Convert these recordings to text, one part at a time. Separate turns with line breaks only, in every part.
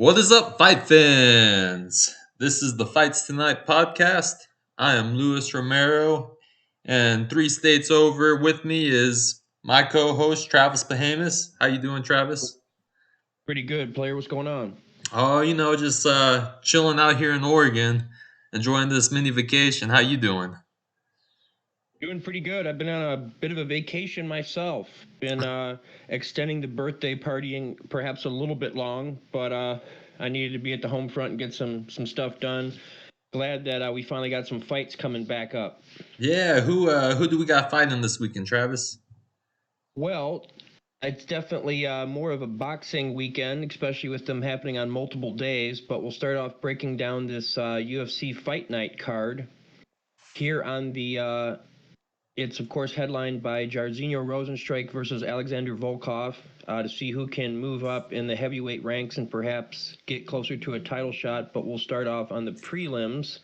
What is up, fight fans? This is the Fights Tonight podcast. I am Luis Romero, and 3 states over with me is my co-host Travis Polhamus. How you doing, Travis?
Pretty good, player. What's going on?
Oh, just chilling out here in Oregon, enjoying this mini vacation. How you doing?
Doing pretty good. I've been on a bit of a vacation myself. Been extending the birthday partying perhaps a little bit long, but I needed to be at the home front and get some stuff done. Glad that we finally got some fights coming back up.
Yeah, who do we got fighting this weekend, Travis?
Well, it's definitely more of a boxing weekend, especially with them happening on multiple days. But we'll start off breaking down this UFC Fight Night card here on the It's, of course, headlined by Jairzinho Rozenstruik versus Alexander Volkov to see who can move up in the heavyweight ranks and perhaps get closer to a title shot. But we'll start off on the prelims.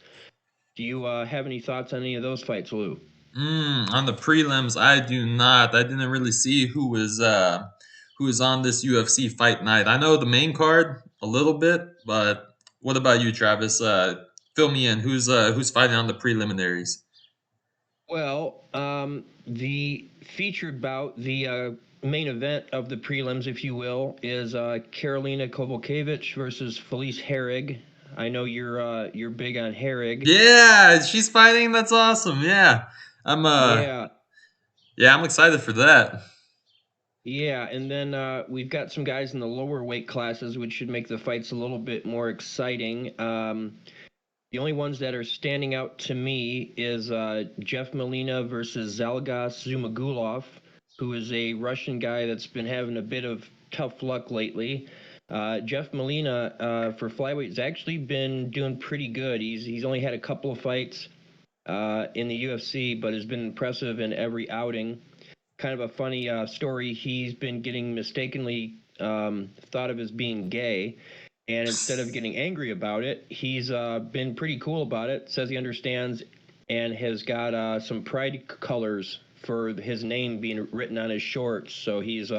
Do you have any thoughts on any of those fights, Lou?
On the prelims, I do not. I didn't really see who is on this UFC fight night. I know the main card a little bit, but what about you, Travis? Fill me in. Who's fighting on the preliminaries?
Well, the featured bout, the main event of the prelims, if you will, is Karolina Kowalkiewicz versus Felice Herrig. I know you're big on Herrig.
Yeah, she's fighting. That's awesome. Yeah, I'm
Yeah,
yeah, I'm excited for that.
Yeah, and then we've got some guys in the lower weight classes, which should make the fights a little bit more exciting. The only ones that are standing out to me is Jeff Molina versus Zhalgas Zhumagulov, who is a Russian guy that's been having a bit of tough luck lately. Jeff Molina for flyweight has actually been doing pretty good. He's only had a couple of fights in the UFC, but has been impressive in every outing. Kind of a funny story. He's been getting mistakenly thought of as being gay, and instead of getting angry about it, he's been pretty cool about it. Says he understands and has got some pride colors for his name being written on his shorts. So he's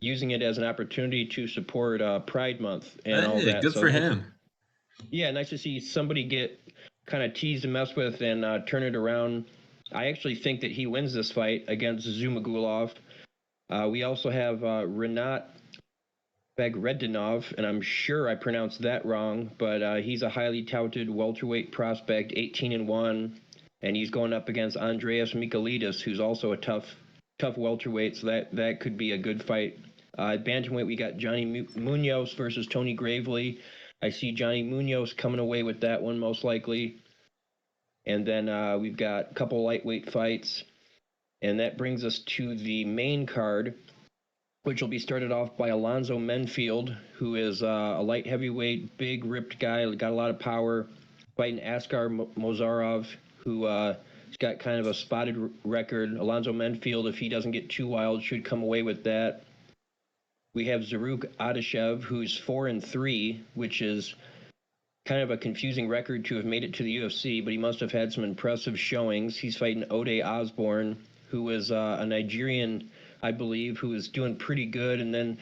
using it as an opportunity to support Pride Month and all
Hey,
that.
good
So
for
nice,
him.
yeah, nice to see somebody get kind of teased and messed with and turn it around. I actually think that he wins this fight against Zumagulov. We also have Renat Bagredinov, and I'm sure I pronounced that wrong, but he's a highly touted welterweight prospect, 18-1, and he's going up against Andreas Michailidis, who's also a tough welterweight. So that could be a good fight. Bantamweight, we got Johnny Munoz versus Tony Gravely. I see Johnny Munoz coming away with that one most likely. And then we've got a couple lightweight fights. And that brings us to the main card, which will be started off by Alonzo Menfield, who is a light heavyweight, big, ripped guy, got a lot of power, fighting Askar Mozarov, who has got kind of a spotted record. Alonzo Menfield, if he doesn't get too wild, should come away with that. We have Zaruk Adashev, who's 4-3, which is kind of a confusing record to have made it to the UFC, but he must have had some impressive showings. He's fighting Ode Osborne, who is a Nigerian, I believe, who is doing pretty good. And then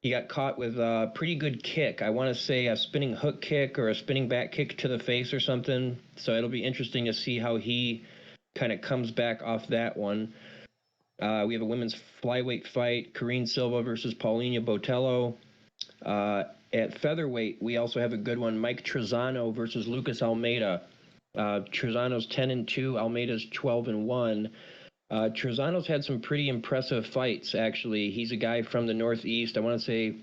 he got caught with a pretty good kick. I want to say a spinning hook kick or a spinning back kick to the face or something. So it'll be interesting to see how he kind of comes back off that one. We have a women's flyweight fight, Karine Silva versus Paulina Botello. At featherweight, we also have a good one, Mike Trizano versus Lucas Almeida. Trizano's 10-2, Almeida's 12-1. Trizano's had some pretty impressive fights, actually. He's a guy from the Northeast. I want to say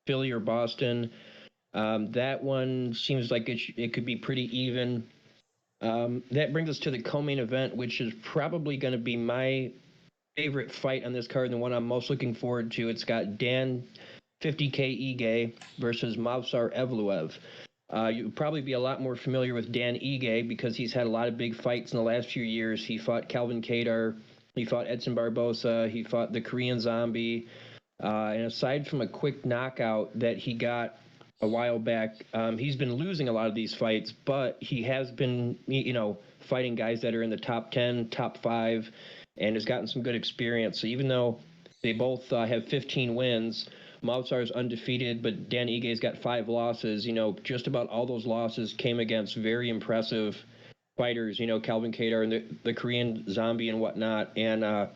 Philly or Boston. That one seems like it could be pretty even. That brings us to the co-main event, which is probably going to be my favorite fight on this card and the one I'm most looking forward to. It's got Dan 50K Ige versus Mavsar Evloev. You'd probably be a lot more familiar with Dan Ige because he's had a lot of big fights in the last few years. He fought Calvin Kattar, he fought Edson Barbosa, he fought the Korean Zombie. And aside from a quick knockout that he got a while back, he's been losing a lot of these fights, but he has been, fighting guys that are in the top 10, top 5, and has gotten some good experience. So even though they both have 15 wins, Movsar's undefeated, but Dan Ige's got 5 losses. You know, just about all those losses came against very impressive fighters. You know, Calvin Kattar and the Korean Zombie and whatnot. And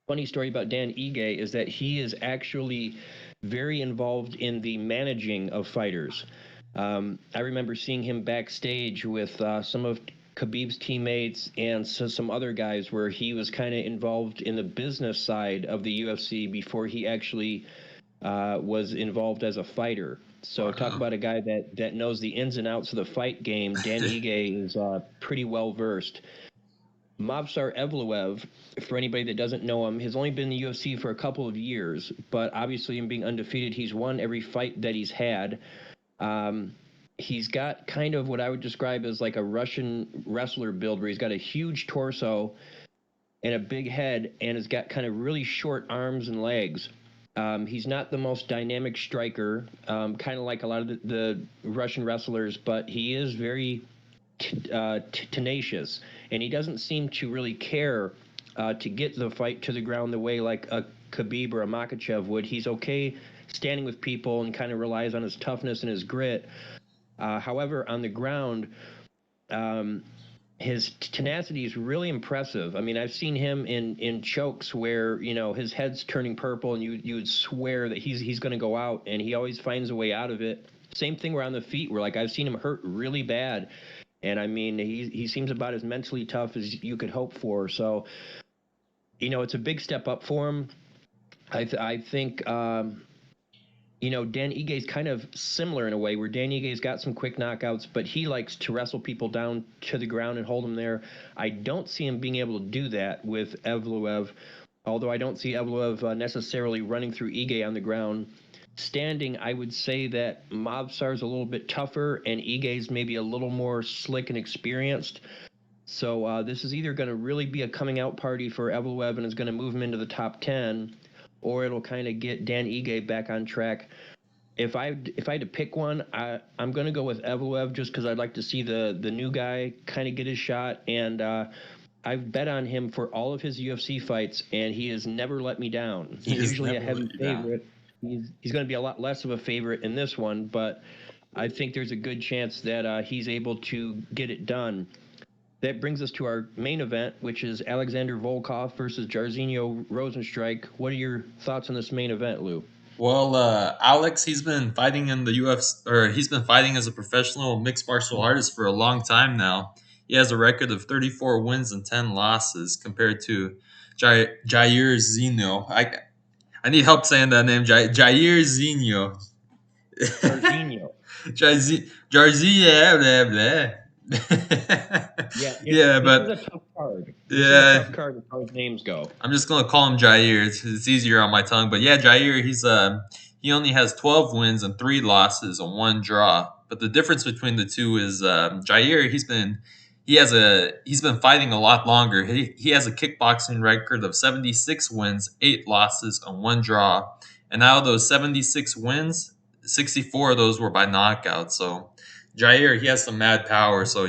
funny story about Dan Ige is that he is actually very involved in the managing of fighters. I remember seeing him backstage with some of Khabib's teammates and some other guys where he was kind of involved in the business side of the UFC before he actually was involved as a fighter. So talk about a guy that knows the ins and outs of the fight game. Dan Ige is pretty well versed. Movsar Evloev, for anybody that doesn't know him, has only been in the UFC for a couple of years, but obviously in being undefeated, he's won every fight that he's had. He's got kind of what I would describe as like a Russian wrestler build, where he's got a huge torso and a big head, and has got kind of really short arms and legs. He's not the most dynamic striker, kind of like a lot of the Russian wrestlers, but he is very tenacious, and he doesn't seem to really care to get the fight to the ground the way like a Khabib or a Makhachev would. He's okay standing with people and kind of relies on his toughness and his grit. However, on the ground, his tenacity is really impressive. I mean, I've seen him in chokes where, you know, his head's turning purple and you would swear that he's going to go out, and he always finds a way out of it. Same thing where on the feet, where like I've seen him hurt really bad. And I mean, he seems about as mentally tough as you could hope for. So, you know, it's a big step up for him. I think, you know, Dan Ige's kind of similar in a way, where Dan Ige's got some quick knockouts, but he likes to wrestle people down to the ground and hold them there. I don't see him being able to do that with Evloev, although I don't see Evloev necessarily running through Ige on the ground. Standing, I would say that Movsar's a little bit tougher and Ige's maybe a little more slick and experienced. So this is either going to really be a coming out party for Evloev and is going to move him into the top 10, or it'll kind of get Dan Ige back on track. If I had to pick one, I'm going to go with Evloev, just because I'd like to see the new guy kind of get his shot. And I've bet on him for all of his UFC fights, and he has never let me down. He's usually a heavy favorite. He's going to be a lot less of a favorite in this one, but I think there's a good chance that he's able to get it done. That brings us to our main event, which is Alexander Volkov versus Jairzinho Rozenstruik. What are your thoughts on this main event, Lou?
Well, Alex, he's been fighting in the UFC, or he's been fighting as a professional mixed martial artist for a long time now. He has a record of 34 wins and 10 losses compared to Jairzinho. I need help saying that name. Jairzinho.
Jairzinho.
Jairzinho, blah, blah.
Yeah,
Yeah,
this
but
is a tough card. This is
yeah,
a tough card as far as names go.
I'm just gonna call him Jair. It's easier on my tongue. But yeah, Jair, he only has 12 wins and 3 losses and 1 draw. But the difference between the two is Jair. He's been fighting a lot longer. He has a kickboxing record of 76 wins, 8 losses, and 1 draw. And out of those 76 wins, 64 of those were by knockout. So Jair, he has some mad power. So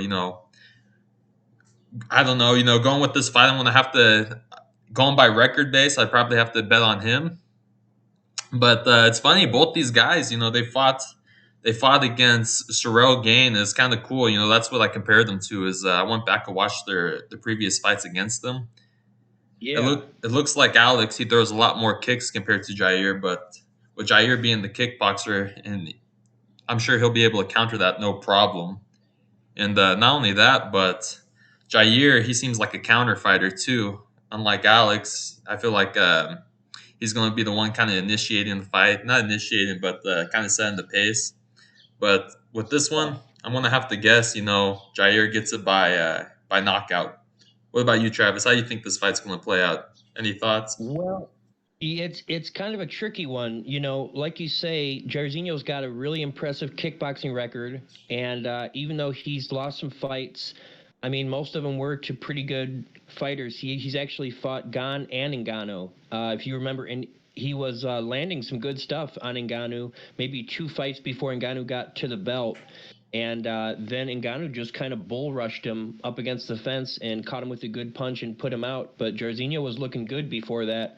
I don't know. Going with this fight, I'm gonna have to going by record base. I probably have to bet on him. But it's funny, both these guys, they fought against Sorrel Gain. It's kind of cool. That's what I compared them to. Is I went back and watched the previous fights against them.
Yeah.
It looks like Alex. He throws a lot more kicks compared to Jair, but with Jair being the kickboxer, and I'm sure he'll be able to counter that no problem. And not only that, but Jair, he seems like a counter fighter too. Unlike Alex, I feel like he's going to be the one kind of initiating the fight. Not initiating, but kind of setting the pace. But with this one, I'm going to have to guess, Jair gets it by knockout. What about you, Travis? How do you think this fight's going to play out? Any thoughts?
Well, it's kind of a tricky one. Like you say, Jairzinho's got a really impressive kickboxing record, and even though he's lost some fights, I mean, most of them were to pretty good fighters. He's actually fought Gan and Ngannou. If you remember, and he was landing some good stuff on Ngannou, maybe 2 fights before Ngannou got to the belt. And then Ngannou just kind of bull rushed him up against the fence and caught him with a good punch and put him out. But Jairzinho was looking good before that.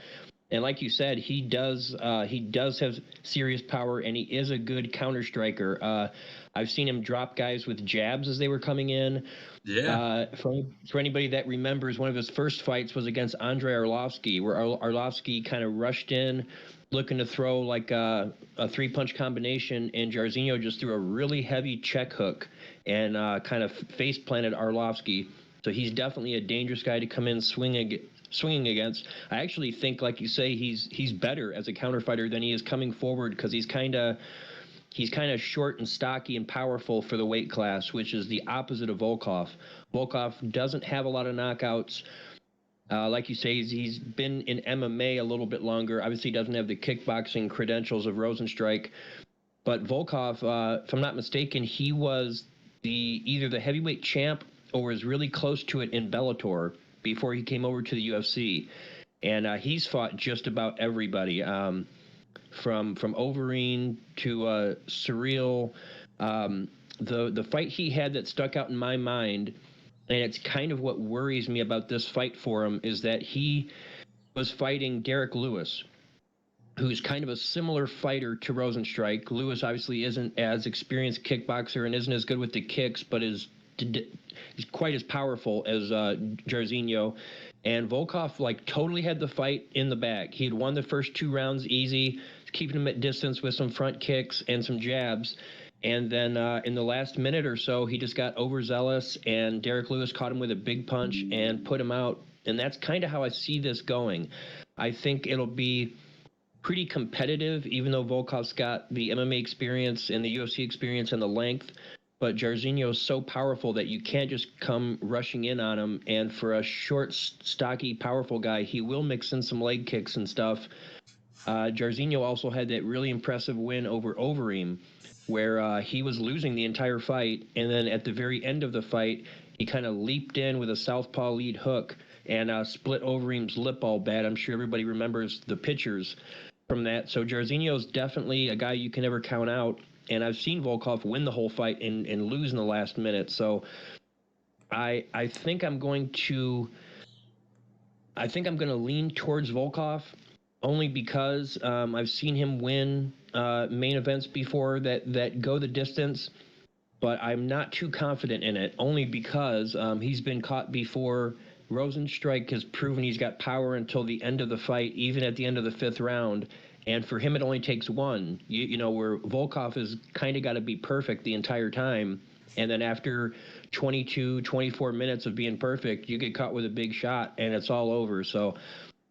And like you said, he does have serious power, and he is a good counter striker. I've seen him drop guys with jabs as they were coming in.
Yeah.
For anybody that remembers, one of his first fights was against Andrei Arlovsky, where Arlovsky kind of rushed in, looking to throw like a three-punch combination, and Jairzinho just threw a really heavy check hook and kind of face planted Arlovsky. So he's definitely a dangerous guy to come in swinging against. I actually think, like you say, he's better as a counter fighter than he is coming forward because he's kind of short and stocky and powerful for the weight class, which is the opposite of Volkov. Volkov doesn't have a lot of knockouts. Like you say, he's been in MMA a little bit longer. Obviously, he doesn't have the kickboxing credentials of Rozenstruik. But Volkov, if I'm not mistaken, he was either the heavyweight champ or was really close to it in Bellator before he came over to the UFC. And he's fought just about everybody. From Overeem to Surreal. The fight he had that stuck out in my mind, and it's kind of what worries me about this fight for him, is that he was fighting Derek Lewis, who's kind of a similar fighter to Rozenstruik. Lewis obviously isn't as experienced kickboxer and isn't as good with the kicks, but is quite as powerful as Jairzinho. And Volkov like totally had the fight in the bag. He had won the first 2 rounds easy, keeping him at distance with some front kicks and some jabs. And then in the last minute or so, he just got overzealous, and Derek Lewis caught him with a big punch and put him out. And that's kind of how I see this going. I think it'll be pretty competitive, even though Volkov's got the MMA experience and the UFC experience and the length. But Jairzinho is so powerful that you can't just come rushing in on him. And for a short, stocky, powerful guy, he will mix in some leg kicks and stuff. Jairzinho also had that really impressive win over Overeem, where he was losing the entire fight, and then at the very end of the fight, he kind of leaped in with a southpaw lead hook and split Overeem's lip all bad. I'm sure everybody remembers the pictures from that. So Jairzinho's definitely a guy you can never count out, and I've seen Volkov win the whole fight and lose in the last minute. So I think I'm going to lean towards Volkov only because I've seen him win main events before that go the distance, but I'm not too confident in it, only because he's been caught before. Rozenstruik has proven he's got power until the end of the fight, even at the end of the 5th round. And for him, it only takes one. You know, where Volkov has kind of got to be perfect the entire time. And then after 22, 24 minutes of being perfect, you get caught with a big shot and it's all over. So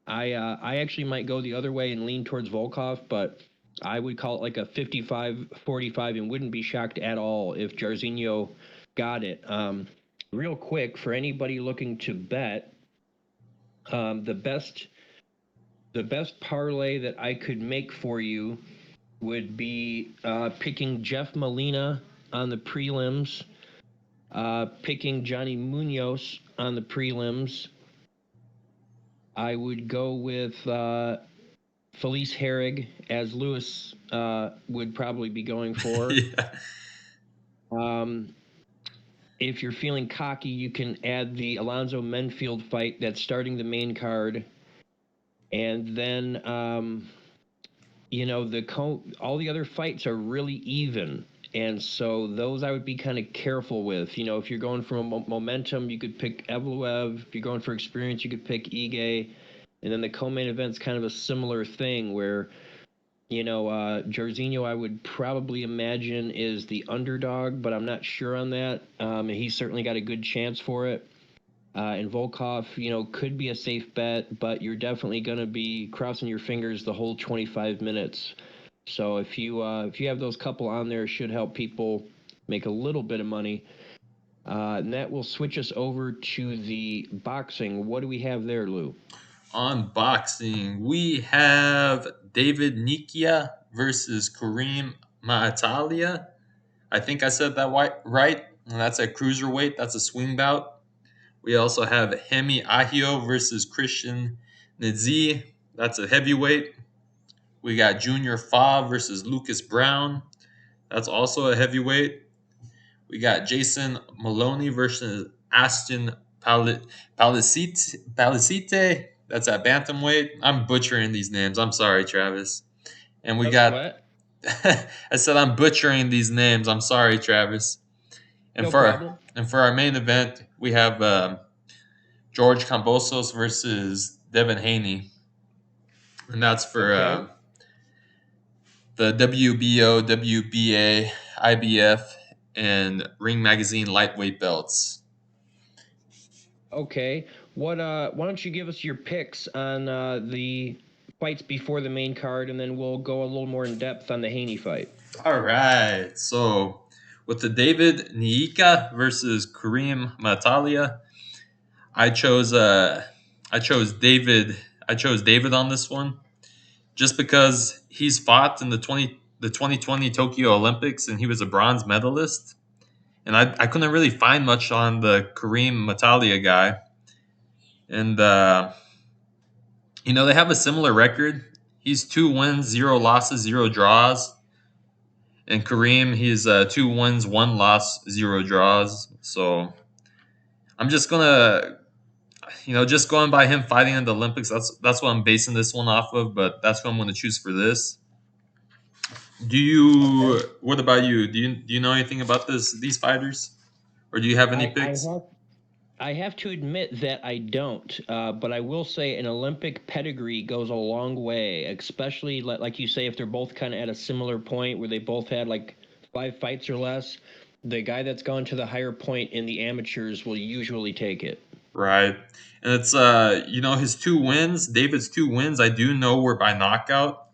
I actually might go the other way and lean towards Volkov, but I would call it like a 55-45 and wouldn't be shocked at all if Jairzinho got it. Real quick, for anybody looking to bet, the best parlay that I could make for you would be picking Jeff Molina on the prelims, picking Johnny Munoz on the prelims. I would go with Felice Herrig, as Lewis would probably be going for.
Yeah.
If you're feeling cocky, you can add the Alonzo Menfield fight that's starting the main card. And then, you know, all the other fights are really even. And so those I would be kind of careful with. You know, if you're going for momentum, you could pick Evloev. If you're going for experience, you could pick Ige. And then the co-main event's kind of a similar thing where, you know, Jairzinho, I would probably imagine, is the underdog, but I'm not sure on that. He's certainly got a good chance for it. And Volkov, you know, could be a safe bet, but you're definitely going to be crossing your fingers the whole 25 minutes. So if you have those couple on there, it should help people make a little bit of money. And that will switch us over to the boxing. What do we have there, Lou?
On boxing, we have David Nikia versus Kareem Maatalia. I think I said that right. And that's a cruiserweight. That's a swing bout. We also have Hemi Ahio versus Christian Nidzi. That's a heavyweight. We got Junior Fa versus Lucas Brown. That's also a heavyweight. We got Jason Maloney versus Aston Palicite. That's at bantamweight. I'm butchering these names. I'm sorry, Travis. And we got.
What?
I said I'm butchering these names. I'm sorry, Travis. And
No
for
problem.
our main event, we have George Kambosos versus Devin Haney, and that's for
Okay.
the WBO, WBA, IBF, and Ring Magazine lightweight belts.
Okay. Why don't you give us your picks on the fights before the main card, and then we'll go a little more in depth on the Haney fight.
All right. So with the David Niika versus Kareem Matalia, I chose David. I chose David on this one just because he's fought in the 2020 Tokyo Olympics and he was a bronze medalist. And I couldn't really find much on the Kareem Matalia guy. And they have a similar record. He's 2 wins, 0 losses, 0 draws. And Kareem, he's 2 wins, 1 loss, 0 draws. So I'm just gonna, just going by him fighting in the Olympics. That's what I'm basing this one off of. But that's what I'm going to choose for this. Do you?
Okay.
What about you? Do you know anything about these fighters, or do you have any
I, I
picks?
have I have to admit that I don't, but I will say an Olympic pedigree goes a long way, especially like you say, if they're both kind of at a similar point where they both had like 5 fights or less. The guy that's gone to the higher point in the amateurs will usually take it.
Right. And it's his 2 wins, David's 2 wins, I do know were by knockout.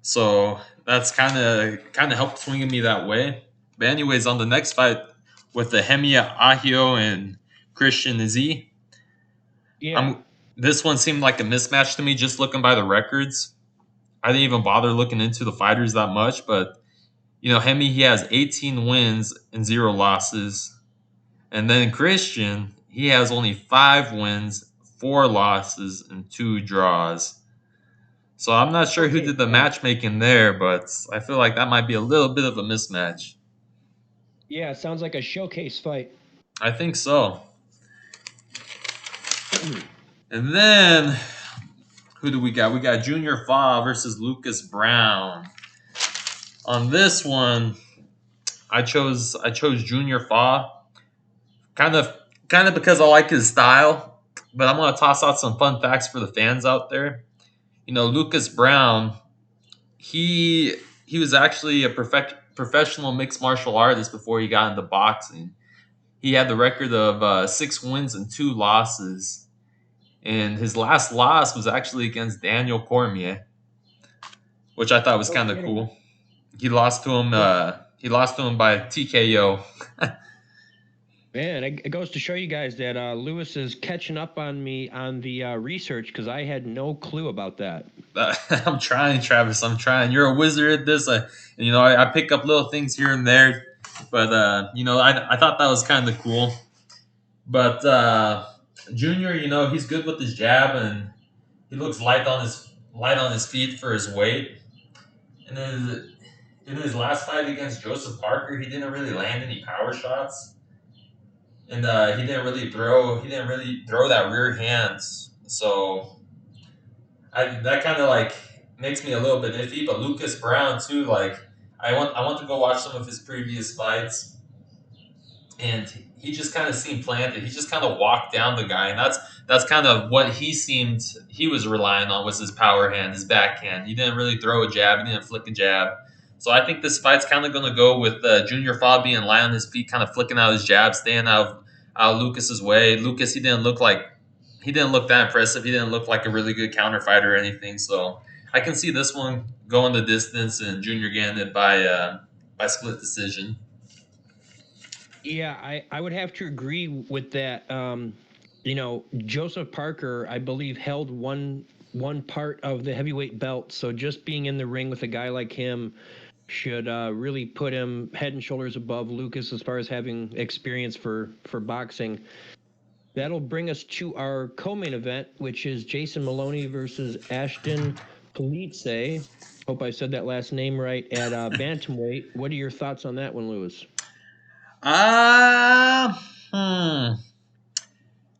So that's kind of helped swinging me that way. But anyways, on the next fight with the Hemia Ahio and Christian Z,
Yeah.
I'm this one seemed like a mismatch to me just looking by the records. I didn't even bother looking into the fighters that much, but Hemi he has 18 wins and 0 losses. And then Christian, he has only 5 wins, 4 losses, and 2 draws. So I'm not sure who
Okay.
did the matchmaking there, but I feel like that might be a little bit of a mismatch.
Yeah, sounds like a showcase fight.
I think so. And then who do we got? We got Junior Fa versus Lucas Brown. On this one, I chose Junior Fa, kind of kind of because I like his style, but I'm gonna toss out some fun facts for the fans out there. Lucas Brown, he he was actually a professional mixed martial artist before he got into boxing. He had the record of 6 wins and 2 losses, and his last loss was actually against Daniel Cormier, which I thought was
No
kind of
kidding.
cool. He lost to him.
Yeah.
He lost to him by TKO.
Man, it goes to show you guys that Lewis is catching up on me on the research because I had no clue about that.
I'm trying, Travis. I'm trying. You're a wizard at this. I pick up little things here and there, but I thought that was kind of cool. But Junior, he's good with his jab, and he looks light on his feet for his weight. And then in his last fight against Joseph Parker, he didn't really land any power shots, and he didn't really throw that rear hands. So that kind of like makes me a little bit iffy. But Lucas Brown too, like I want to go watch some of his previous fights, and he just kind of seemed planted. He just kind of walked down the guy, and that's kind of what he was relying on was his power hand, his backhand. He didn't really throw a jab, he didn't flick a jab. So I think this fight's kind of going to go with Junior Fa being light on his feet, kind of flicking out his jab, staying out of Lucas's way. Lucas, he didn't look that impressive. He didn't look like a really good counter fighter or anything. So I can see this one going the distance and Junior getting it by split decision.
Yeah, I would have to agree with that. Joseph Parker, I believe, held one part of the heavyweight belt. So just being in the ring with a guy like him should really put him head and shoulders above Lucas as far as having experience for boxing. That'll bring us to our co-main event, which is Jason Maloney versus Ashton Police. Hope I said that last name right at bantamweight. What are your thoughts on that one, Lewis?
Ah, hmm.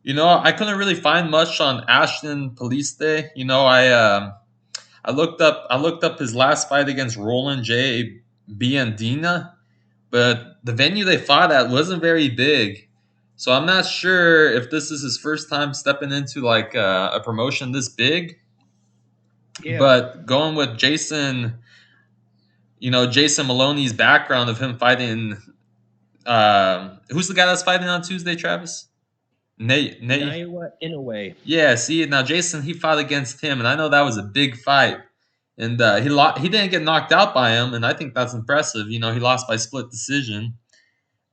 I couldn't really find much on Ashton Poliste. I looked up his last fight against Roland J. Biandina, but the venue they fought at wasn't very big. So I'm not sure if this is his first time stepping into like a promotion this big.
Yeah.
But going with Jason Maloney's background of him fighting, who's the guy that's fighting on Tuesday, Travis? Nate.
Inoue Inoue.
Yeah, see now Jason he fought against him, and I know that was a big fight, and he didn't get knocked out by him, and I think that's impressive. He lost by split decision,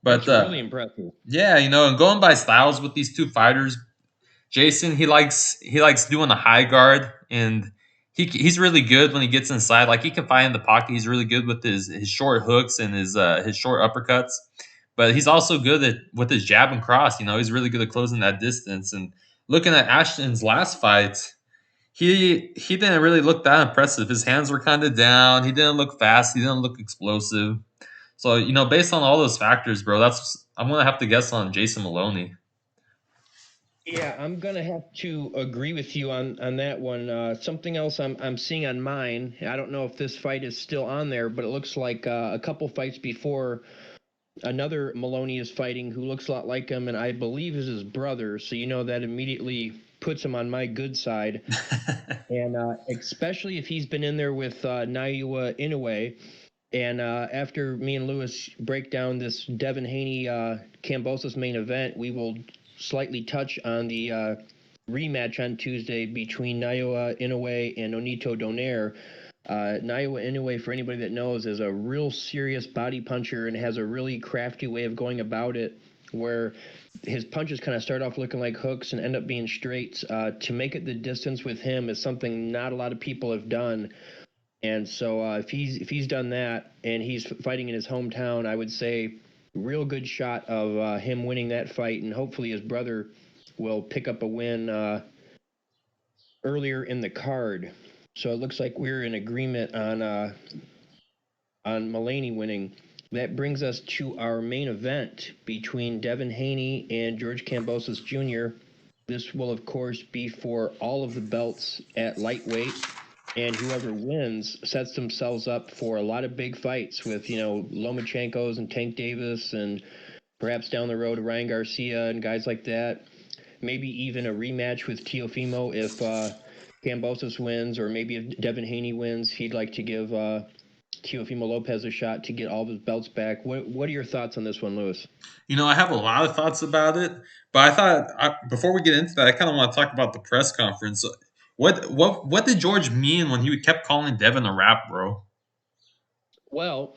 but
That's really impressive.
yeah, and going by styles with these two fighters, Jason he likes doing a high guard, and he's really good when he gets inside. Like he can fight in the pocket. He's really good with his short hooks and his short uppercuts. But he's also good with his jab and cross. He's really good at closing that distance. And looking at Ashton's last fight, he didn't really look that impressive. His hands were kind of down. He didn't look fast. He didn't look explosive. So based on all those factors, bro, I'm gonna have to guess on Jason Maloney.
Yeah, I'm gonna have to agree with you on that one. Something else I'm seeing on mine. I don't know if this fight is still on there, but it looks like a couple fights before another Maloney is fighting who looks a lot like him, and I believe is his brother. So that immediately puts him on my good side, and especially if he's been in there with Inoue Inoue. And after me and Lewis break down this Devin Haney Kambosos main event, we will slightly touch on the rematch on Tuesday between Inoue Inoue and Nonito Donaire. Inoue Inoue, for anybody that knows, is a real serious body puncher and has a really crafty way of going about it, where his punches kind of start off looking like hooks and end up being straights. To make it the distance with him is something not a lot of people have done. And so if he's done that and he's fighting in his hometown, I would say real good shot of him winning that fight, and hopefully his brother will pick up a win earlier in the card. So it looks like we're in agreement on Mullaney winning. That brings us to our main event between Devin Haney and George Kambosos Jr. This will, of course, be for all of the belts at lightweight. And whoever wins sets themselves up for a lot of big fights with, Lomachenkos and Tank Davis, and perhaps down the road Ryan Garcia and guys like that. Maybe even a rematch with Teofimo if Kambosos wins, or maybe if Devin Haney wins, he'd like to give Teofimo Lopez a shot to get all of his belts back. What are your thoughts on this one, Lewis?
I have a lot of thoughts about it, but I thought before we get into that, I kind of want to talk about the press conference. What did George mean when he kept calling Devin a rap bro?
Well,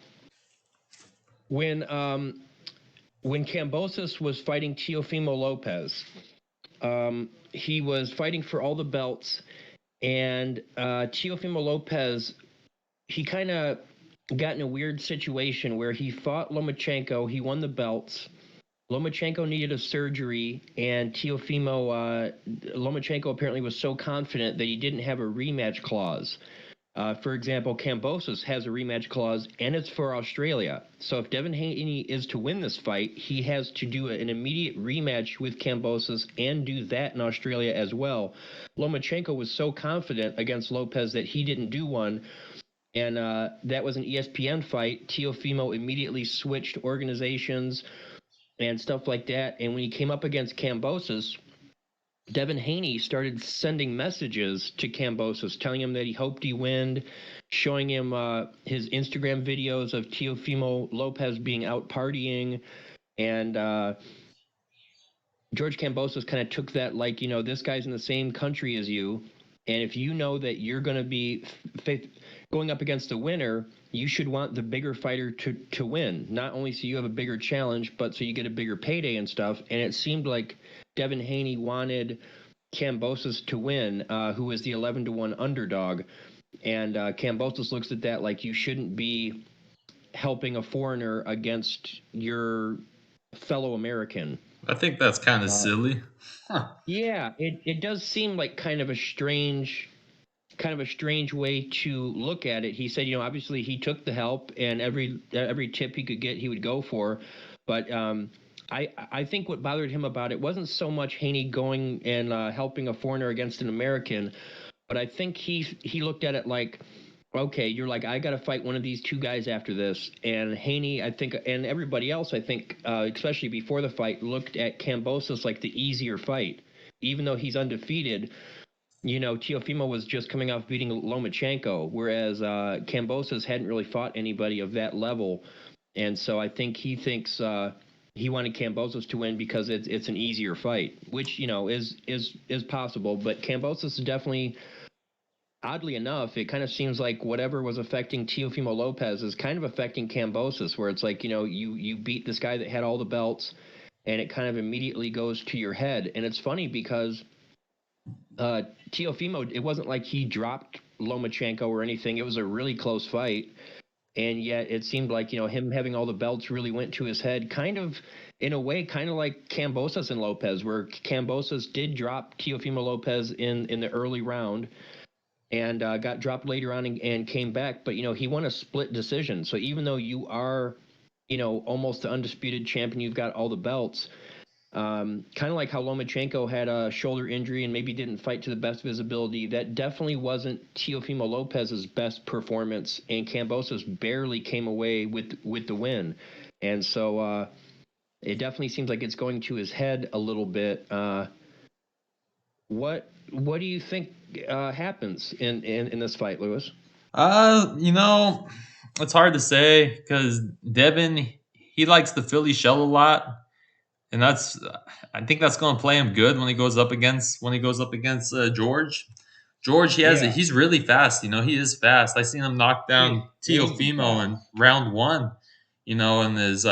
when Kambosos was fighting Teofimo Lopez, he was fighting for all the belts, and Teofimo Lopez, he kind of got in a weird situation where he fought Lomachenko, he won the belts. Lomachenko needed a surgery, and Lomachenko apparently was so confident that he didn't have a rematch clause. For example, Kambosos has a rematch clause, and it's for Australia. So if Devin Haney is to win this fight, he has to do an immediate rematch with Kambosos and do that in Australia as well. Lomachenko was so confident against Lopez that he didn't do one, and that was an ESPN fight. Teofimo immediately switched organizations and stuff like that, and when he came up against Kambosos, Devin Haney started sending messages to Kambosos, telling him that he hoped he win, showing him his Instagram videos of Teofimo Lopez being out partying, and George Kambosos kind of took that like, this guy's in the same country as you, and if you know that you're going to be going up against the winner, you should want the bigger fighter to win, not only so you have a bigger challenge, but so you get a bigger payday and stuff. And it seemed like Devin Haney wanted Kambosos to win, who was the 11-1 underdog. And Kambosos looks at that like you shouldn't be helping a foreigner against your fellow American.
I think that's kind of silly. Huh.
Yeah, it does seem like kind of a strange way to look at it. He said, obviously he took the help, and every tip he could get, he would go for. But I think what bothered him about it wasn't so much Haney going and helping a foreigner against an American, but I think he looked at it like, okay, you're like, I got to fight one of these two guys after this. And Haney, I think, and everybody else, I think, especially before the fight, looked at Kambosos like the easier fight. Even though he's undefeated, Teofimo was just coming off beating Lomachenko, whereas Kambosos hadn't really fought anybody of that level. And so I think he thinks he wanted Kambosos to win because it's an easier fight, which, is possible. But Kambosos is definitely, oddly enough, it kind of seems like whatever was affecting Teofimo Lopez is kind of affecting Kambosos, where it's like, you beat this guy that had all the belts, and it kind of immediately goes to your head. And it's funny because Teofimo, it wasn't like he dropped Lomachenko or anything. It was a really close fight. And yet it seemed like, him having all the belts really went to his head, kind of, in a way, kind of like Kambosos and Lopez, where Kambosos did drop Teofimo Lopez in the early round and got dropped later on and came back. But, he won a split decision. So even though you are, almost the undisputed champion, you've got all the belts, kind of like how Lomachenko had a shoulder injury and maybe didn't fight to the best of his ability. That definitely wasn't Teofimo Lopez's best performance, and Kambosos barely came away with the win. And so it definitely seems like it's going to his head a little bit. What do you think happens in this fight, Lewis?
It's hard to say because Devin, he likes the Philly shell a lot. And I think that's going to play him good when he goes up against George. George, he's really fast. He is fast. I seen him knock down Teofimo in round one. In his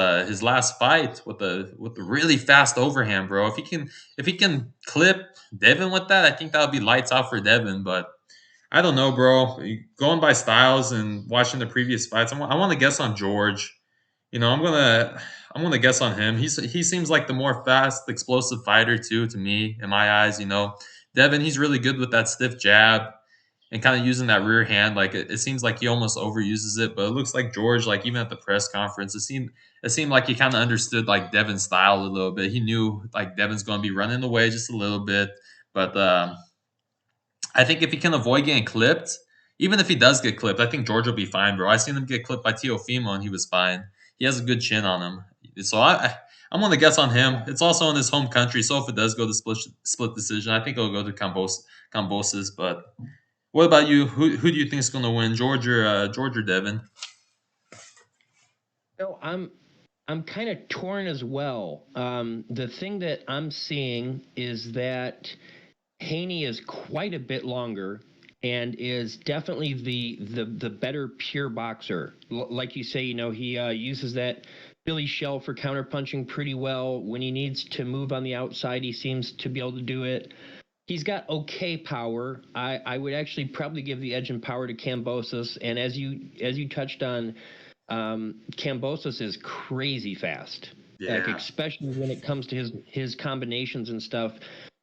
last fight with the really fast overhand, bro. If he can clip Devin with that, I think that would be lights out for Devin. But I don't know, bro. Going by styles and watching the previous fights, I want to guess on George. I'm gonna guess on him. He seems like the more fast, explosive fighter too, to me, in my eyes. Devin, he's really good with that stiff jab and kind of using that rear hand. Like it seems like he almost overuses it, but it looks like George, like even at the press conference, it seemed like he kind of understood like Devin's style a little bit. He knew like Devin's going to be running away just a little bit, but I think if he can avoid getting clipped, even if he does get clipped, I think George will be fine, bro. I seen him get clipped by Teofimo and he was fine. He has a good chin on him. So I'm going to guess on him. It's also in his home country, so if it does go to split decision, I think it'll go to Kambosos. But what about you? Who do you think is going to win, George or Devin?
No, I'm kind of torn as well. The thing that I'm seeing is that Haney is quite a bit longer and is definitely the better pure boxer. Like you say, he uses that Billy shell for counterpunching pretty well. When he needs to move on the outside, he seems to be able to do it. He's got okay power. I would actually probably give the edge in power to Kambosos. And as you touched on, Kambosos is crazy fast.
Yeah.
Like especially when it comes to his combinations and stuff.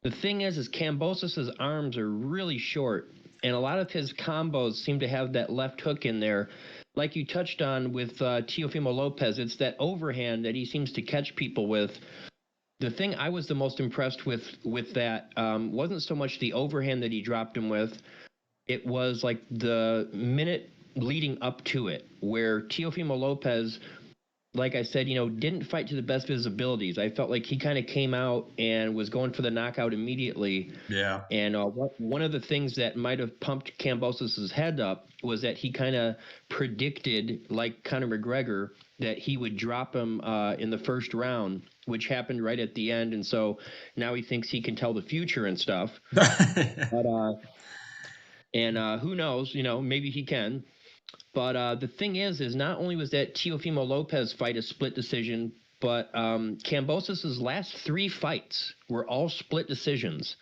The thing is Kambosos' arms are really short, and a lot of his combos seem to have that left hook in there. Like you touched on with Teofimo Lopez, it's that overhand that he seems to catch people with. The thing I was the most impressed with that wasn't so much the overhand that he dropped him with. It was like the minute leading up to it, where Teofimo Lopez, like I said, didn't fight to the best of his abilities. I felt like he kind of came out and was going for the knockout immediately.
Yeah.
And one of the things that might have pumped Kambosos' head up was that he kind of predicted, like Conor McGregor, that he would drop him in the first round, which happened right at the end. And so now he thinks he can tell the future and stuff. But who knows? Maybe he can. But the thing is not only was that Teofimo Lopez fight a split decision, but Kambosos' last 3 fights were all split decisions.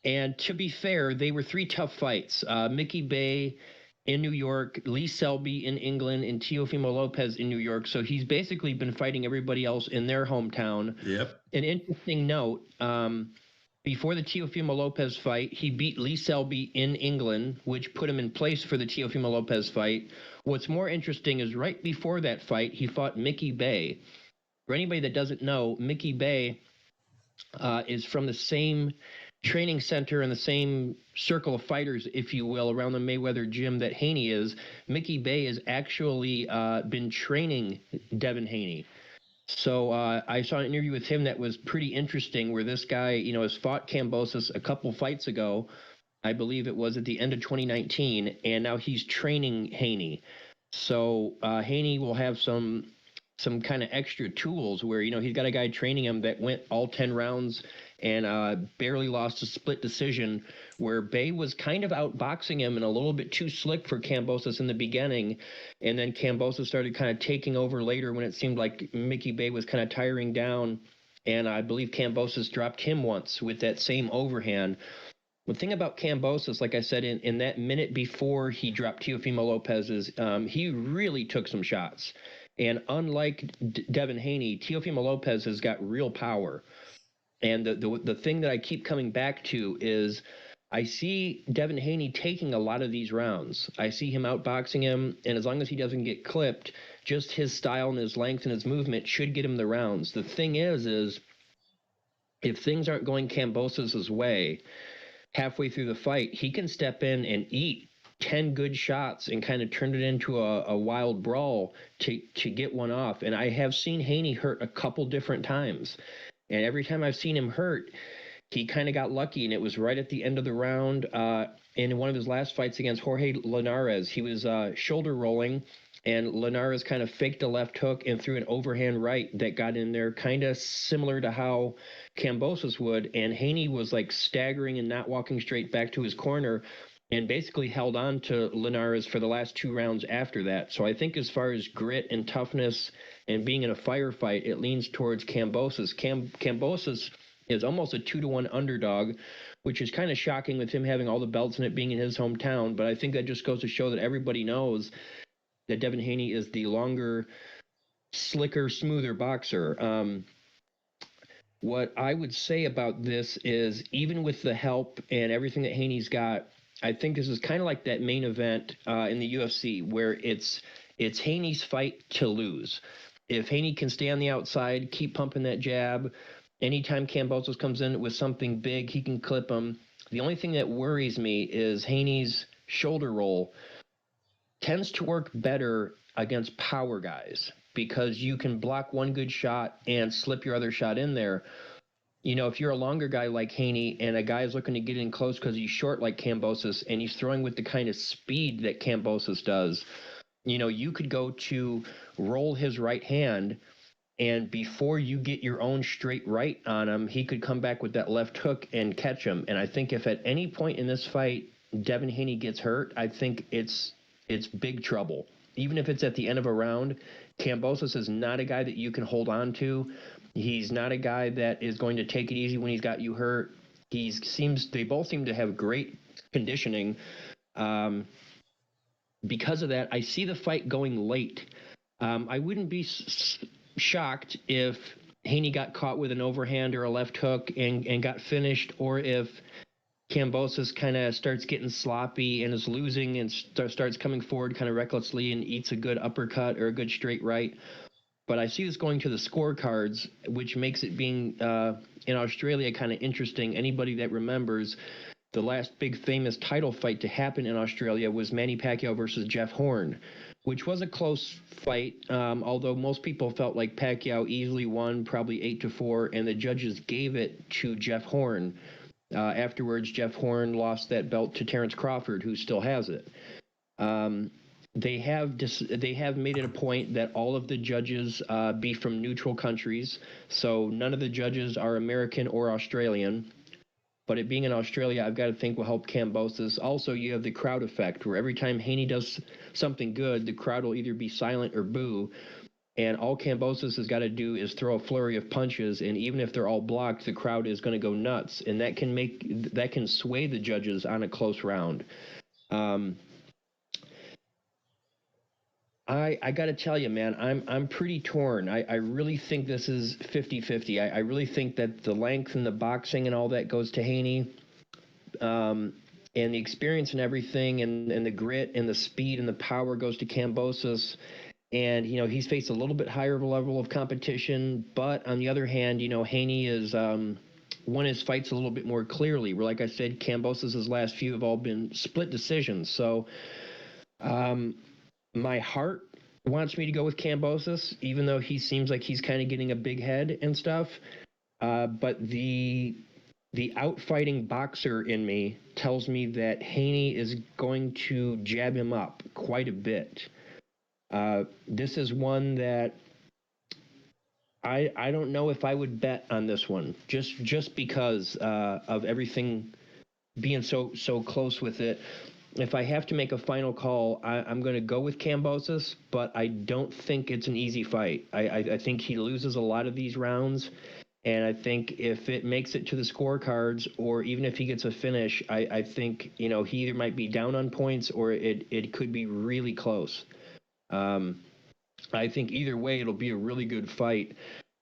And to be fair, they were 3 tough fights. Mickey Bay in New York, Lee Selby in England, and Teofimo Lopez in New York. So he's basically been fighting everybody else in their hometown.
Yep.
An interesting note, before the Teofimo Lopez fight, he beat Lee Selby in England, which put him in place for the Teofimo Lopez fight. What's more interesting is right before that fight, he fought Mickey Bay. For anybody that doesn't know, Mickey Bay is from the same training center and the same circle of fighters, if you will, around the Mayweather gym that Haney is. Mickey Bay has actually been training Devin Haney. So I saw an interview with him that was pretty interesting, where this guy, has fought Kambosos a couple fights ago. I believe it was at the end of 2019, and now he's training Haney. So Haney will have some kind of extra tools where, he's got a guy training him that went all 10 rounds and barely lost a split decision, where Bay was kind of outboxing him and a little bit too slick for Kambosos in the beginning. And then Kambosos started kind of taking over later when it seemed like Mickey Bay was kind of tiring down. And I believe Kambosos dropped him once with that same overhand. The thing about Kambosos, like I said, in that minute before he dropped Teofimo Lopez's, he really took some shots. And unlike Devin Haney, Teofimo Lopez has got real power. And the thing that I keep coming back to is I see Devin Haney taking a lot of these rounds. I see him outboxing him, and as long as he doesn't get clipped, just his style and his length and his movement should get him the rounds. The thing is if things aren't going Kambosos' way, halfway through the fight, he can step in and eat 10 good shots and kind of turn it into a wild brawl to get one off. And I have seen Haney hurt a couple different times. And every time I've seen him hurt, he kind of got lucky, and it was right at the end of the round. In one of his last fights against Jorge Linares, he was shoulder rolling, and Linares kind of faked a left hook and threw an overhand right that got in there, kind of similar to how Kambosos would. And Haney was like staggering and not walking straight back to his corner, and basically held on to Linares for the last 2 rounds after that. So I think as far as grit and toughness and being in a firefight, it leans towards Kambosos. Kambosos is almost a 2-to-1 underdog, which is kind of shocking with him having all the belts and it being in his hometown. But I think that just goes to show that everybody knows that Devin Haney is the longer, slicker, smoother boxer. What I would say about this is, even with the help and everything that Haney's got, I think this is kind of like that main event in the UFC, where it's Haney's fight to lose. If Haney can stay on the outside, keep pumping that jab, anytime Kambosos comes in with something big, he can clip him. The only thing that worries me is Haney's shoulder roll tends to work better against power guys, because you can block one good shot and slip your other shot in there. If you're a longer guy like Haney and a guy is looking to get in close because he's short like Kambosos and he's throwing with the kind of speed that Kambosos does, you could go to roll his right hand, and before you get your own straight right on him, he could come back with that left hook and catch him. And I think if at any point in this fight Devin Haney gets hurt, I think it's big trouble. Even if it's at the end of a round, Kambosos is not a guy that you can hold on to. He's not a guy that is going to take it easy when he's got you hurt. They both seem to have great conditioning. Because of that, I see the fight going late. I wouldn't be shocked if Haney got caught with an overhand or a left hook and got finished, or if Kambosos kind of starts getting sloppy and is losing and starts coming forward kind of recklessly and eats a good uppercut or a good straight right. But I see this going to the scorecards, which makes it being in Australia kind of interesting. Anybody that remembers, the last big famous title fight to happen in Australia was Manny Pacquiao versus Jeff Horn, which was a close fight, although most people felt like Pacquiao easily won, probably 8-4, and the judges gave it to Jeff Horn. Afterwards, Jeff Horn lost that belt to Terrence Crawford, who still has it. They have made it a point that all of the judges be from neutral countries, so none of the judges are American or Australian. But it being in Australia, I've got to think will help Kambosos. Also, you have the crowd effect, where every time Haney does something good, the crowd will either be silent or boo. And all Kambosos has got to do is throw a flurry of punches, and even if they're all blocked, the crowd is going to go nuts, and that can sway the judges on a close round. I got to tell you, man, I'm pretty torn. I really think this is 50-50. I really think that the length and the boxing and all that goes to Haney, and the experience and everything, and the grit and the speed and the power goes to Kambosos. And, he's faced a little bit higher level of competition. But on the other hand, Haney is won his fights a little bit more clearly. Where, like I said, Kambosos' last few have all been split decisions. So my heart wants me to go with Kambosos, even though he seems like he's kind of getting a big head and stuff. But the outfighting boxer in me tells me that Haney is going to jab him up quite a bit. This is one that I don't know if I would bet on this one, just because of everything being so close with it. If I have to make a final call, I'm going to go with Kambosos, but I don't think it's an easy fight. I think he loses a lot of these rounds, and I think if it makes it to the scorecards, or even if he gets a finish, I think he either might be down on points or it could be really close. I think either way, it'll be a really good fight.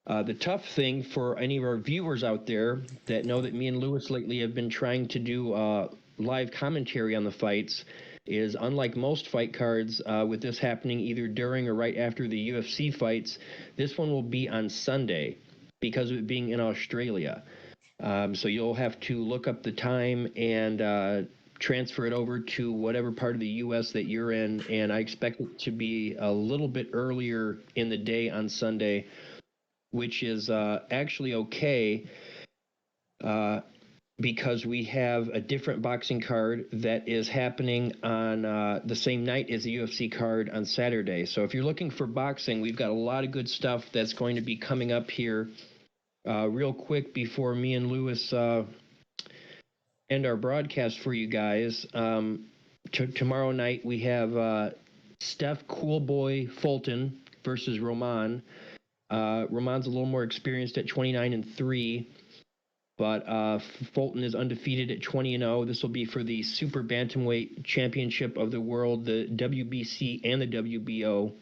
The tough thing for any of our viewers out there that know that me and Lewis lately have been trying to do live commentary on the fights is, unlike most fight cards, with this happening either during or right after the UFC fights, this one will be on Sunday because of it being in Australia. So you'll have to look up the time and transfer it over to whatever part of the U.S. that you're in, and I expect it to be a little bit earlier in the day on Sunday, which is actually okay because we have a different boxing card that is happening on the same night as the UFC card on Saturday. So if you're looking for boxing, we've got a lot of good stuff that's going to be coming up here real quick before me and Lewis end our broadcast for you guys. Tomorrow night we have Steph Coolboy Fulton versus Roman. Roman's a little more experienced at 29-3, but Fulton is undefeated at 20-0. This will be for the Super Bantamweight Championship of the World, the WBC and the WBO.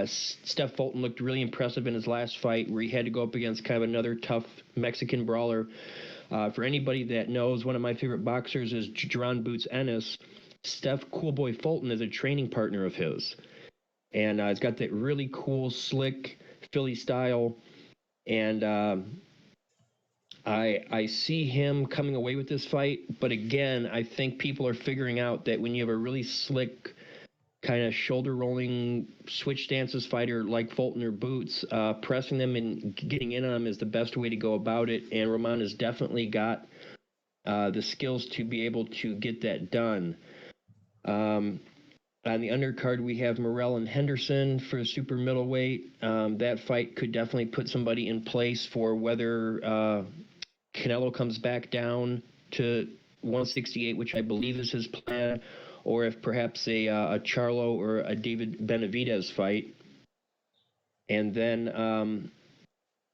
Steph Fulton looked really impressive in his last fight, where he had to go up against kind of another tough Mexican brawler. For anybody that knows, one of my favorite boxers is Jaron Boots Ennis. Steph Coolboy Fulton is a training partner of his, and he's got that really cool, slick Philly style, and I see him coming away with this fight. But again, I think people are figuring out that when you have a really slick, kind of shoulder rolling switch stances fighter like Fulton or Boots, pressing them and getting in on them is the best way to go about it. And Roman has definitely got the skills to be able to get that done. On the undercard, we have Morrell and Henderson for super middleweight. That fight could definitely put somebody in place for whether Canelo comes back down to 168, which I believe is his plan, or if perhaps a Charlo or a David Benavidez fight. And then,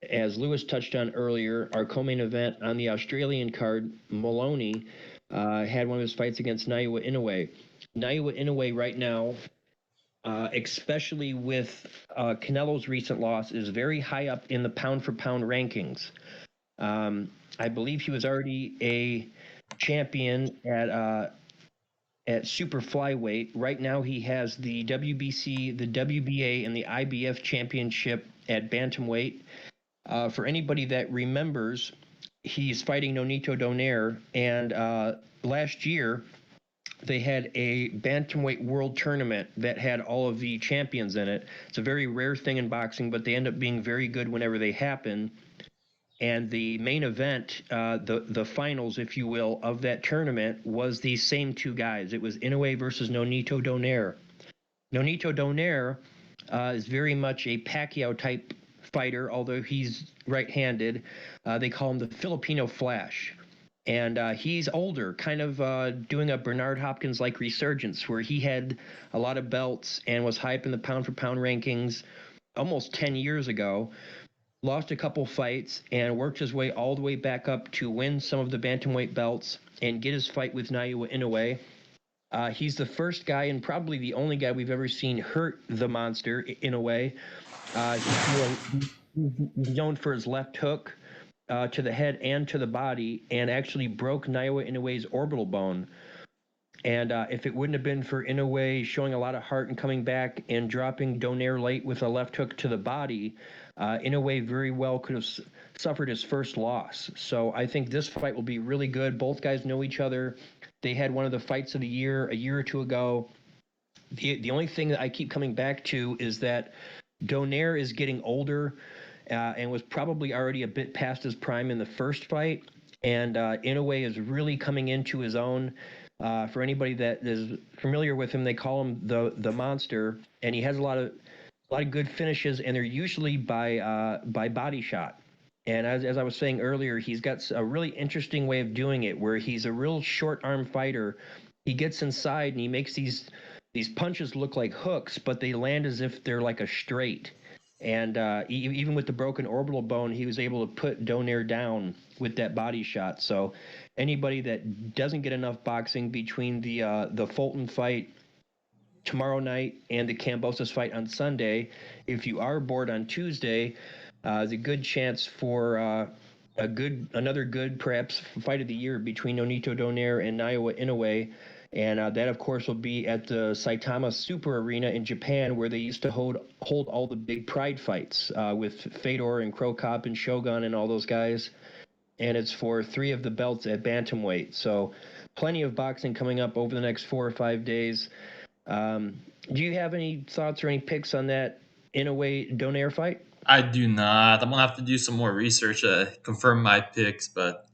as Lewis touched on earlier, our co-main event on the Australian card, Maloney had one of his fights against Inoue Inoue. Inoue Inoue right now, especially with Canelo's recent loss, is very high up in the pound-for-pound rankings. I believe he was already a champion at super flyweight. Right now he has the WBC, the WBA, and the IBF championship at bantamweight. For anybody that remembers, he's fighting Nonito Donaire, and last year they had a bantamweight world tournament that had all of the champions in it. It's a very rare thing in boxing, but they end up being very good whenever they happen. And the main event, the finals, if you will, of that tournament was these same two guys. It was Inoue versus Nonito Donaire. Nonito Donaire is very much a Pacquiao-type fighter, although he's right-handed. They call him the Filipino Flash. And he's older, kind of doing a Bernard Hopkins-like resurgence, where he had a lot of belts and was high up in the pound-for-pound rankings almost 10 years ago. Lost a couple fights and worked his way all the way back up to win some of the bantamweight belts and get his fight with Inoue Inoue. He's the first guy and probably the only guy we've ever seen hurt the monster Inoue. He's known for his left hook to the head and to the body, and actually broke Inoue Inoue's orbital bone. And if it wouldn't have been for Inoue showing a lot of heart and coming back and dropping Donaire late with a left hook to the body, Inoue very well could have suffered his first loss. So I think this fight will be really good. Both guys know each other. They had one of the fights of the year a year or two ago. The only thing that I keep coming back to is that Donaire is getting older and was probably already a bit past his prime in the first fight. And Inoue is really coming into his own. For anybody that is familiar with him, they call him the monster, and he has a lot of good finishes, and they're usually by body shot. And as I was saying earlier, he's got a really interesting way of doing it, where he's a real short arm fighter. He gets inside and he makes these punches look like hooks, but they land as if they're like a straight. And even with the broken orbital bone, he was able to put Donaire down with that body shot. So anybody that doesn't get enough boxing between the Fulton fight tomorrow night and the Kambosos fight on Sunday, if you are bored on Tuesday, there's a good chance for another good perhaps fight of the year between Nonito Donaire and Inoue. And that, of course, will be at the Saitama Super Arena in Japan, where they used to hold all the big pride fights with Fedor and Crow Cop and Shogun and all those guys. And it's for 3 of the belts at bantamweight. So plenty of boxing coming up over the next 4 or 5 days. Do you have any thoughts or any picks on that Inoue Donaire fight?
I do not. I'm gonna have to do some more research to confirm my picks, but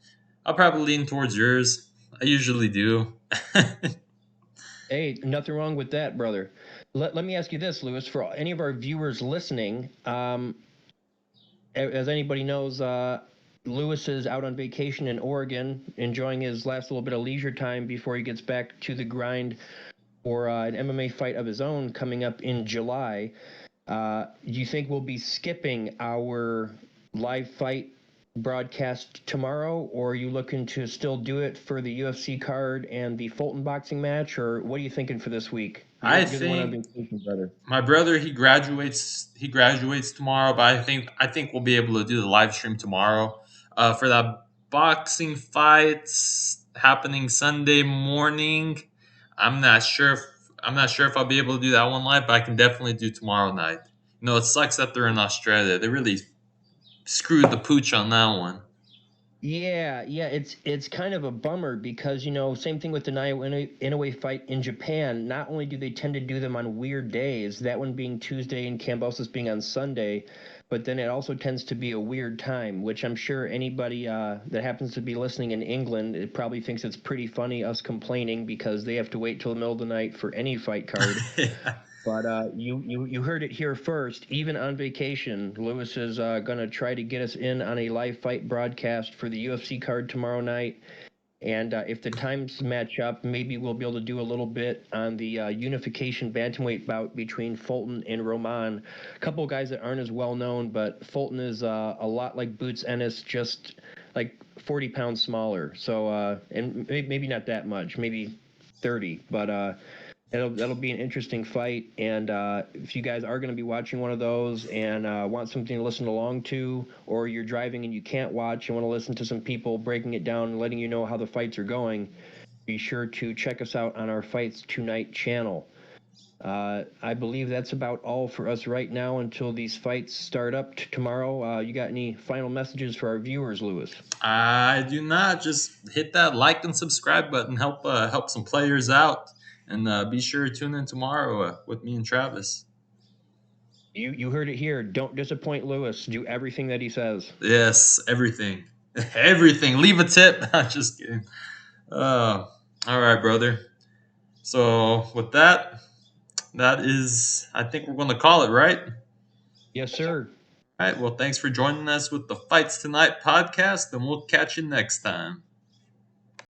I'll probably lean towards yours. I usually do.
Hey, nothing wrong with that, brother. Let me ask you this, Lewis, for any of our viewers listening, as anybody knows, Lewis is out on vacation in Oregon, enjoying his last little bit of leisure time before he gets back to the grind for an MMA fight of his own coming up in July. Do you think we'll be skipping our live fight broadcast tomorrow, or are you looking to still do it for the UFC card and the Fulton boxing match, or what are you thinking for this week?
I
You're the one on
think
vacation, brother.
my brother he graduates tomorrow, but I think we'll be able to do the live stream tomorrow. For that boxing fights happening Sunday morning, I'm not sure if I'll be able to do that one live, but I can definitely do tomorrow night. It sucks that they're in Australia. They really screwed the pooch on that one.
Yeah, it's kind of a bummer because same thing with the Inoue fight in Japan. Not only do they tend to do them on weird days, that one being Tuesday and Kambosos being on Sunday, but then it also tends to be a weird time, which I'm sure anybody that happens to be listening in England, it probably thinks it's pretty funny us complaining because they have to wait till the middle of the night for any fight card.
Yeah.
But you heard it here first. Even on vacation, Lewis is going to try to get us in on a live fight broadcast for the UFC card tomorrow night. And if the times match up, maybe we'll be able to do a little bit on the unification bantamweight bout between Fulton and Roman. A couple of guys that aren't as well known, but Fulton is a lot like Boots Ennis, just like 40 pounds smaller. So, and maybe not that much, maybe 30, but that'll be an interesting fight. And if you guys are going to be watching one of those and want something to listen along to, or you're driving and you can't watch and want to listen to some people breaking it down and letting you know how the fights are going, be sure to check us out on our Fights Tonight channel. I believe that's about all for us right now until these fights start up tomorrow. You got any final messages for our viewers, Lewis?
I do not. Just hit that like and subscribe button. Help some players out, and be sure to tune in tomorrow with me and Travis.
You heard it here. Don't disappoint Lewis. Do everything that he says.
Yes, everything, everything. Leave a tip. I'm just kidding. All right, brother. So with that, I think we're going to call it, right?
Yes, sir.
All right. Well, thanks for joining us with the Fights Tonight podcast, and we'll catch you next time.